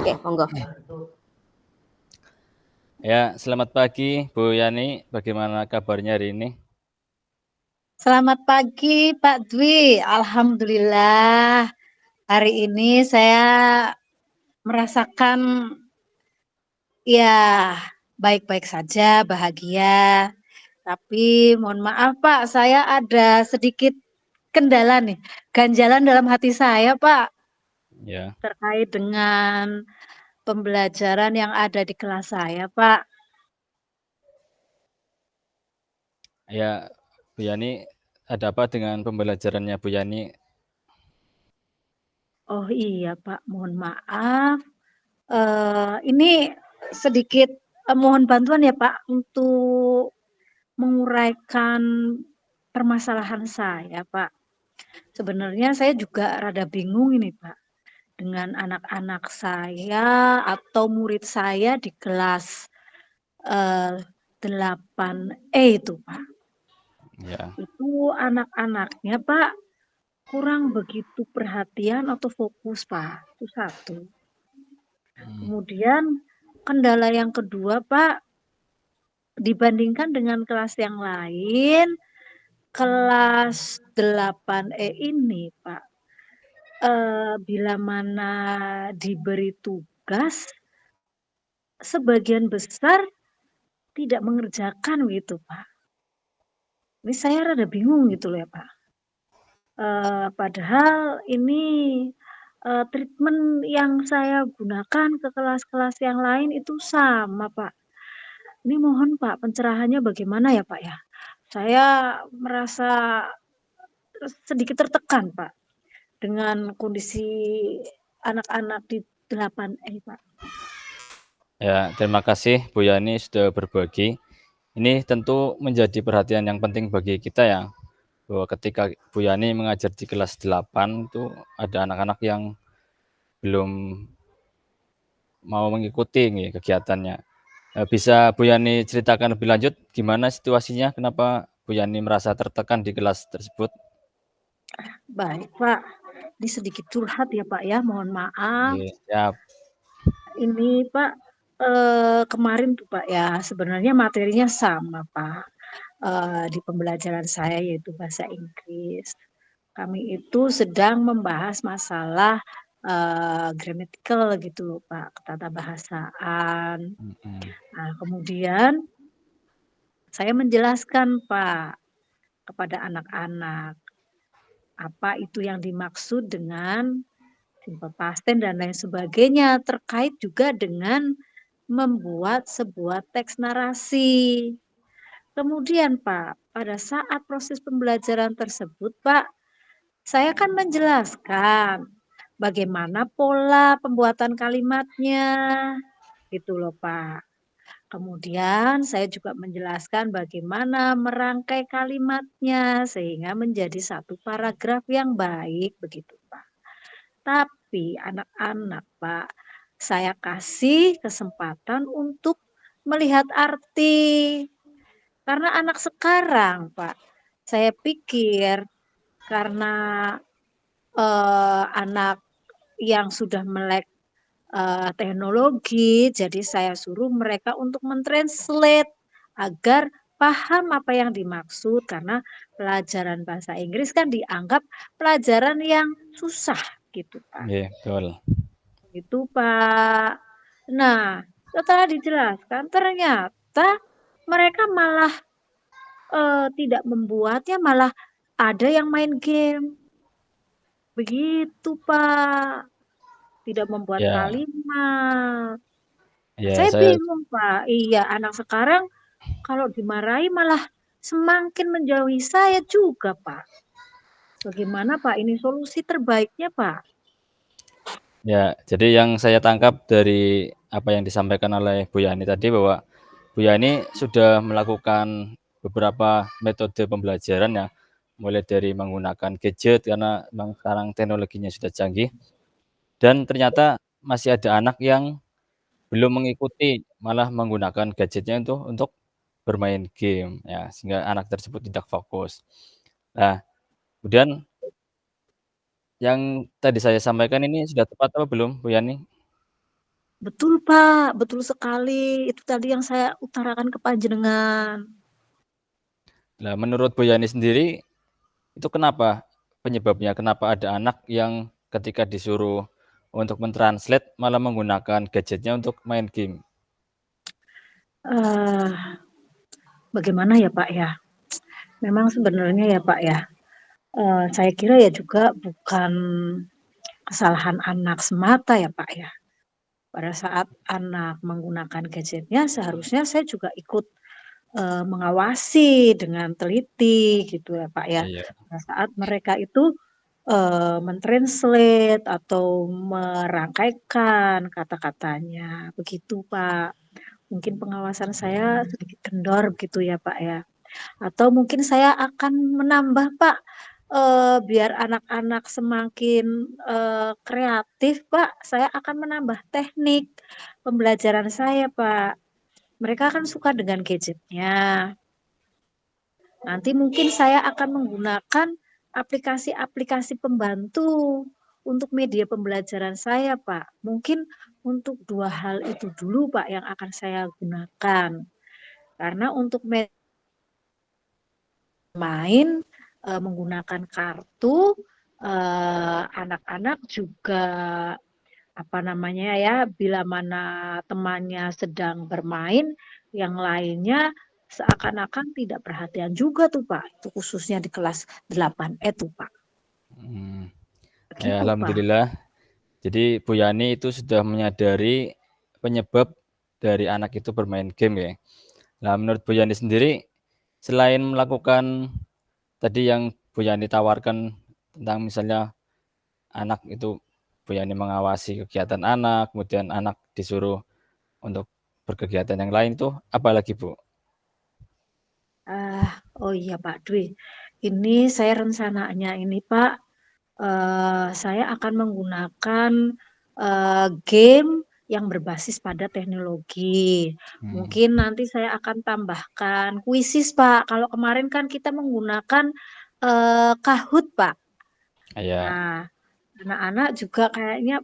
Oke, monggo. Ya, selamat pagi Bu Yani. Bagaimana kabarnya hari ini? Selamat pagi Pak Dwi. Alhamdulillah hari ini saya merasakan ya baik-baik saja, bahagia. Tapi mohon maaf Pak, saya ada sedikit kendala nih, ganjalan dalam hati saya Pak, Ya, terkait dengan pembelajaran yang ada di kelas saya Pak. ya Bu Yani, ada apa dengan pembelajarannya Bu Yani? Oh iya Pak, mohon maaf. Ini sedikit mohon bantuan ya Pak untuk menguraikan permasalahan saya Pak. Sebenarnya saya juga rada bingung ini Pak, dengan anak-anak saya atau murid saya di kelas 8E itu Pak. Ya, Itu anak-anaknya Pak kurang begitu perhatian atau fokus Pak, itu satu. Kemudian kendala yang kedua Pak, dibandingkan dengan kelas yang lain, kelas 8E ini Pak, bila mana diberi tugas, sebagian besar tidak mengerjakan gitu Pak. Ini saya rada bingung gitu loh ya Pak. Padahal ini treatment yang saya gunakan ke kelas-kelas yang lain itu sama Pak. Ini mohon Pak pencerahannya bagaimana ya Pak ya? Saya merasa sedikit tertekan Pak dengan kondisi anak-anak di 8E Pak. ya, terima kasih Bu Yani sudah berbagi. Ini tentu menjadi perhatian yang penting bagi kita ya, bahwa ketika Bu Yani mengajar di kelas 8 itu ada anak-anak yang belum mau mengikuti nih kegiatannya. Bisa Bu Yani ceritakan lebih lanjut gimana situasinya? Kenapa Bu Yani merasa tertekan di kelas tersebut? Baik Pak, ini sedikit curhat ya Pak ya, mohon maaf. Oke, siap. Ini Pak, kemarin tuh Pak ya, sebenarnya materinya sama Pak, di pembelajaran saya yaitu bahasa Inggris. Kami itu sedang membahas masalah, grammatical gitu loh Pak, ketata bahasaan. Mhm. Nah kemudian saya menjelaskan Pak, kepada anak-anak, apa itu yang dimaksud dengan simple past tense dan lain sebagainya, terkait juga dengan membuat sebuah teks narasi. Kemudian Pak, pada saat proses pembelajaran tersebut Pak, saya kan menjelaskan bagaimana pola pembuatan kalimatnya, gitu loh Pak. Kemudian saya juga menjelaskan bagaimana merangkai kalimatnya sehingga menjadi satu paragraf yang baik begitu Pak. Tapi anak-anak Pak, saya kasih kesempatan untuk melihat arti. Karena anak sekarang Pak, saya pikir karena anak yang sudah melek teknologi, jadi saya suruh mereka untuk mentranslate agar paham apa yang dimaksud karena pelajaran bahasa Inggris kan dianggap pelajaran yang susah gitu Pak. Iya, betul. Gitu Pak. Nah, setelah dijelaskan ternyata mereka malah tidak membuatnya, malah ada yang main game. Begitu Pak. Tidak membuat Ya, kalimat. ya Saya saya bingung Pak, iya anak sekarang kalau dimarahi malah semakin menjauhi saya juga Pak. Bagaimana Pak ini solusi terbaiknya Pak? ya, jadi yang saya tangkap dari apa yang disampaikan oleh Bu Yani tadi bahwa Bu Yani sudah melakukan beberapa metode pembelajaran ya, mulai dari menggunakan gadget karena memang sekarang teknologinya sudah canggih dan ternyata masih ada anak yang belum mengikuti, malah menggunakan gadgetnya itu untuk bermain game ya, sehingga anak tersebut tidak fokus. Nah, kemudian yang tadi saya sampaikan ini sudah tepat apa belum Bu Yani? Betul, Pak, betul sekali. Itu tadi yang saya utarakan ke panjenengan. Nah, menurut Bu Yani sendiri, itu kenapa penyebabnya? Kenapa ada anak yang ketika disuruh untuk mentranslate malah menggunakan gadgetnya untuk main game? Eee, Bagaimana ya, Pak, ya? Memang sebenarnya ya, Pak, ya, saya kira ya juga bukan kesalahan anak semata ya, Pak, ya. Pada saat anak menggunakan gadgetnya seharusnya saya juga ikut, mengawasi dengan teliti gitu ya, Pak, ya. Iya, Pada saat mereka itu, men-translate atau merangkaikan kata-katanya, begitu, Pak. Mungkin pengawasan saya sedikit kendor gitu ya, Pak, ya. Atau mungkin saya akan menambah, Pak, biar anak-anak semakin, kreatif, Pak, saya akan menambah teknik pembelajaran saya, Pak. Mereka kan suka dengan gadgetnya. Nanti mungkin saya akan menggunakan aplikasi-aplikasi pembantu untuk media pembelajaran saya, Pak. Mungkin untuk 2 hal itu dulu, Pak, yang akan saya gunakan. Karena untuk main, menggunakan kartu, anak-anak juga, apa namanya ya, bila mana temannya sedang bermain, yang lainnya seakan-akan tidak perhatian juga tuh, Pak, itu khususnya di kelas 8E tuh, Pak. mmm, ya Begitu, Pak. alhamdulillah. Jadi Bu Yani itu sudah menyadari penyebab dari anak itu bermain game ya. Nah, menurut Bu Yani sendiri, selain melakukan tadi yang Bu Yani tawarkan tentang misalnya anak itu Bu Yani mengawasi kegiatan anak, kemudian anak disuruh untuk berkegiatan yang lain itu apalagi Bu? Oh iya, Pak Dwi, ini saya rencananya ini, Pak, saya akan menggunakan, game yang berbasis pada teknologi. Mmm, Mungkin nanti saya akan tambahkan Quizizz, Pak. Kalau kemarin kan kita menggunakan, Kahoot, Pak. iya, Nah, anak-anak juga kayaknya,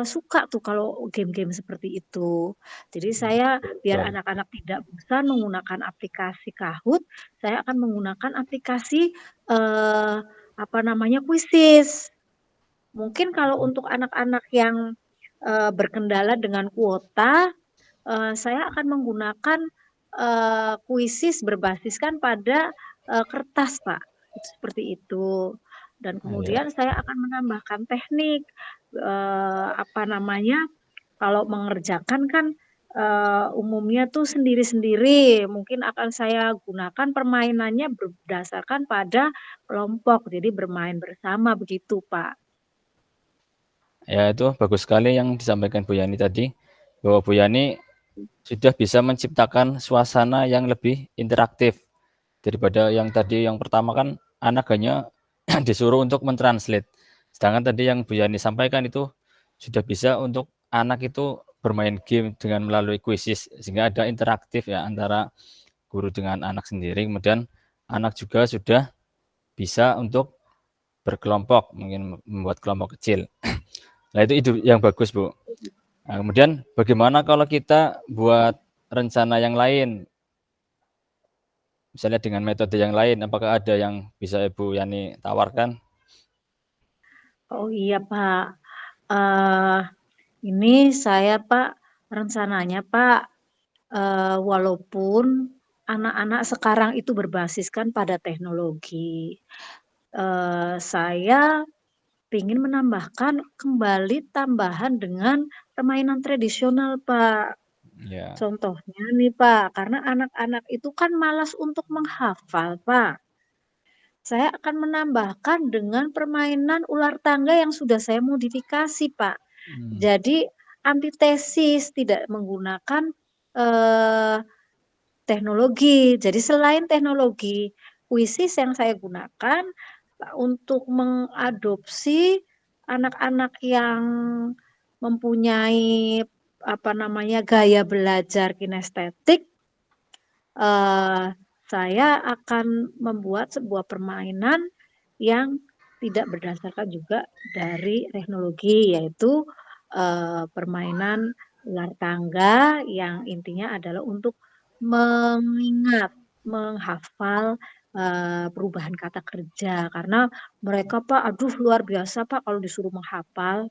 suka tuh kalau game-game seperti itu. Jadi saya biar betul. anak-anak tidak bosan menggunakan aplikasi Kahoot, saya akan menggunakan aplikasi, eee, apa namanya, Quizizz. Mungkin kalau untuk anak-anak yang, berkendala dengan kuota, saya akan menggunakan, Quizizz berbasiskan pada, kertas, Pak, itu seperti itu. Dan Iya, kemudian saya akan menambahkan teknik, apa namanya, kalau mengerjakan kan, umumnya tuh sendiri-sendiri, mungkin akan saya gunakan permainannya berdasarkan pada kelompok, jadi bermain bersama begitu, Pak. ya itu bagus sekali yang disampaikan Bu Yani tadi, bahwa Bu Yani sudah bisa menciptakan suasana yang lebih interaktif daripada yang tadi yang pertama kan anak hanya disuruh untuk mentranslate. Sedangkan tadi yang Bu Yani sampaikan itu sudah bisa untuk anak itu bermain game dengan melalui Quizizz sehingga ada interaktif ya antara guru dengan anak sendiri, kemudian anak juga sudah bisa untuk berkelompok, mungkin membuat kelompok kecil. Nah itu ide yang bagus, Bu. Nah, kemudian bagaimana kalau kita buat rencana yang lain, misalnya dengan metode yang lain, apakah ada yang bisa Ibu Yani tawarkan? Oh iya, Pak, eee, ini saya, Pak, rencananya, Pak, walaupun anak-anak sekarang itu berbasiskan pada teknologi, saya ingin menambahkan kembali tambahan dengan permainan tradisional, Pak. Ya, Contohnya nih, Pak, karena anak-anak itu kan malas untuk menghafal, Pak. Saya akan menambahkan dengan permainan ular tangga yang sudah saya modifikasi, Pak. mmm, Jadi antitesis, tidak menggunakan, eee, teknologi. Jadi selain teknologi puisis yang saya gunakan, untuk mengadopsi anak-anak yang mempunyai, apa namanya, gaya belajar kinestetik, eee, saya akan membuat sebuah permainan yang tidak berdasarkan juga dari teknologi, yaitu, permainan ular tangga yang intinya adalah untuk mengingat, menghafal, perubahan kata kerja karena mereka, Pak, aduh luar biasa, Pak, kalau disuruh menghafal,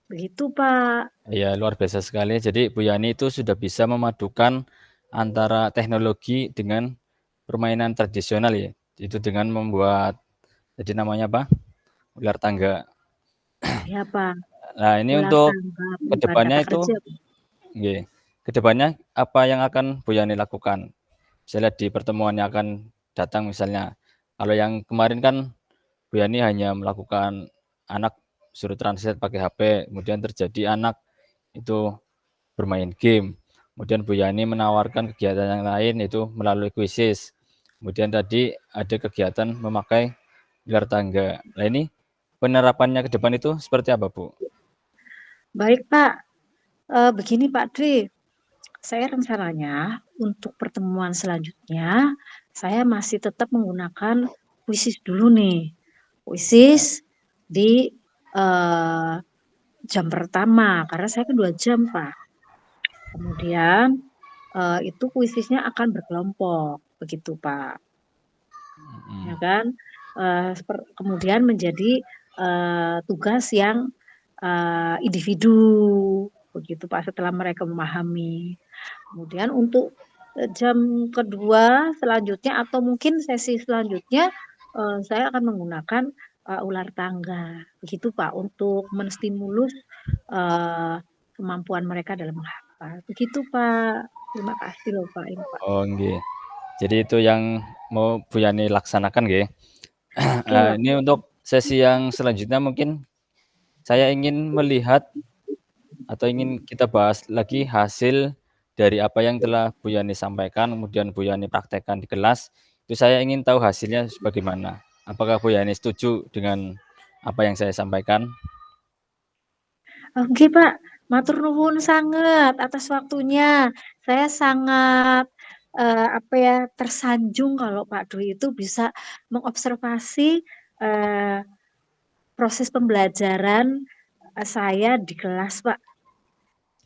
begitu, Pak. Iya, luar biasa sekali. Jadi Bu Yani itu sudah bisa memadukan antara teknologi dengan permainan tradisional ya. Itu dengan membuat jadi namanya apa? Ular tangga. Iya, Pak, Nah, ini ular untuk tangga, perubahan kedepannya kata itu kerja. nggih, ke apa yang akan Bu Yani lakukan? Misalnya di pertemuan yang akan datang misalnya. Kalau yang kemarin kan Bu Yani hanya melakukan anak suruh translate pakai HP, kemudian terjadi anak itu bermain game. Kemudian Bu Yani menawarkan kegiatan yang lain yaitu melalui kuisis. Kemudian tadi ada kegiatan memakai gelar tangga. Nah ini penerapannya ke depan itu seperti apa, Bu? Baik, Pak, begini, Pak Dri, saya rencananya untuk pertemuan selanjutnya, saya masih tetap menggunakan kuisis dulu nih. Ya. Kuisis di, eee, jam pertama, karena saya kan 2 jam, Pak. Kemudian, itu kuisisnya akan berkelompok, begitu, Pak. Ya Mhm. kan, kemudian menjadi, tugas yang, individu, begitu, Pak, setelah mereka memahami. Kemudian untuk, jam kedua selanjutnya atau mungkin sesi selanjutnya, saya akan menggunakan, ular tangga, begitu, Pak, untuk menstimulus, eee, kemampuan mereka dalam menghafal. Begitu, Pak. Terima kasih loh, Pak, ini, Pak. Oh nggih. Jadi itu yang mau Bu Yani laksanakan nggih. Oke lah, Ini untuk sesi yang selanjutnya mungkin saya ingin melihat atau ingin kita bahas lagi hasil dari apa yang telah Bu Yani sampaikan, kemudian Bu Yani praktekkan di kelas, itu saya ingin tahu hasilnya bagaimana. Apakah Bu Yani setuju dengan apa yang saya sampaikan? oke, Pak, matur nuwun sangat atas waktunya. Saya sangat, apa ya, tersanjung kalau Pak Dwi itu bisa mengobservasi, eee, proses pembelajaran, saya di kelas, Pak.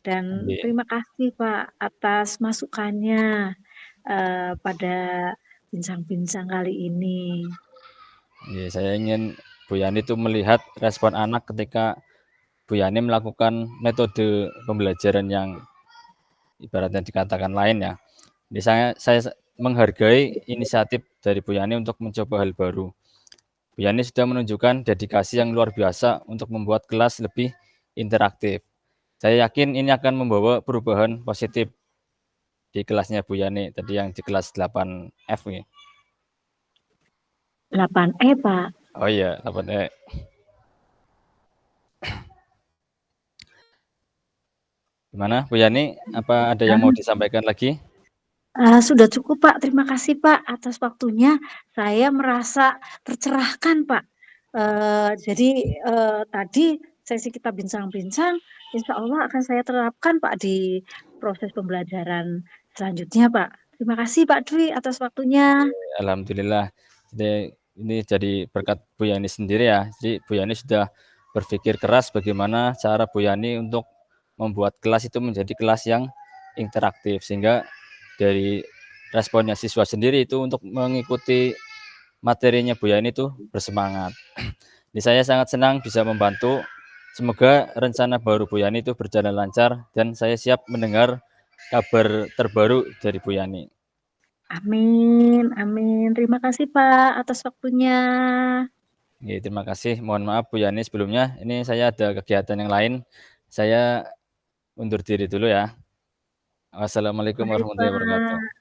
Dan Nggih, terima kasih, Pak, atas masukannya, pada bincang-bincang kali ini. nggih, saya ingin Bu Yani itu melihat respon anak ketika Bu Yani melakukan metode pembelajaran yang ibaratnya dikatakan lain ya. Jadi saya menghargai inisiatif dari Bu Yani untuk mencoba hal baru. Bu Yani sudah menunjukkan dedikasi yang luar biasa untuk membuat kelas lebih interaktif. Saya yakin ini akan membawa perubahan positif di kelasnya Bu Yani, tadi yang di kelas 8F nih. 8E, Pak. Oh iya, 8E. Gimana Bu Yani, apa ada yang mau disampaikan lagi? Sudah cukup, Pak. Terima kasih, Pak, atas waktunya. Saya merasa tercerahkan, Pak. Jadi, tadi sesi kita bincang-bincang, insya Allah akan saya terapkan, Pak, di proses pembelajaran selanjutnya, Pak. Terima kasih, Pak Dwi, atas waktunya. Alhamdulillah. Jadi ini jadi berkat Bu Yani sendiri ya. Jadi Bu Yani sudah berpikir keras bagaimana cara Bu Yani untuk membuat kelas itu menjadi kelas yang interaktif sehingga dari responnya siswa sendiri itu untuk mengikuti materinya Bu Yani itu bersemangat. Jadi saya sangat senang bisa membantu. Semoga rencana baru Bu Yani itu berjalan lancar dan saya siap mendengar kabar terbaru dari Bu Yani. Amin amin. Terima kasih, Pak, atas waktunya. Oke, terima kasih. Mohon maaf Bu Yani sebelumnya. Ini saya ada kegiatan yang lain. Saya undur diri dulu ya. Wassalamualaikum Baik, warahmatullahi wabarakatuh. Pak.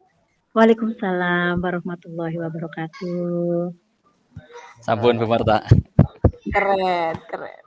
Waalaikumsalam warahmatullahi wabarakatuh. Sampun Bu Marta. Keren keren.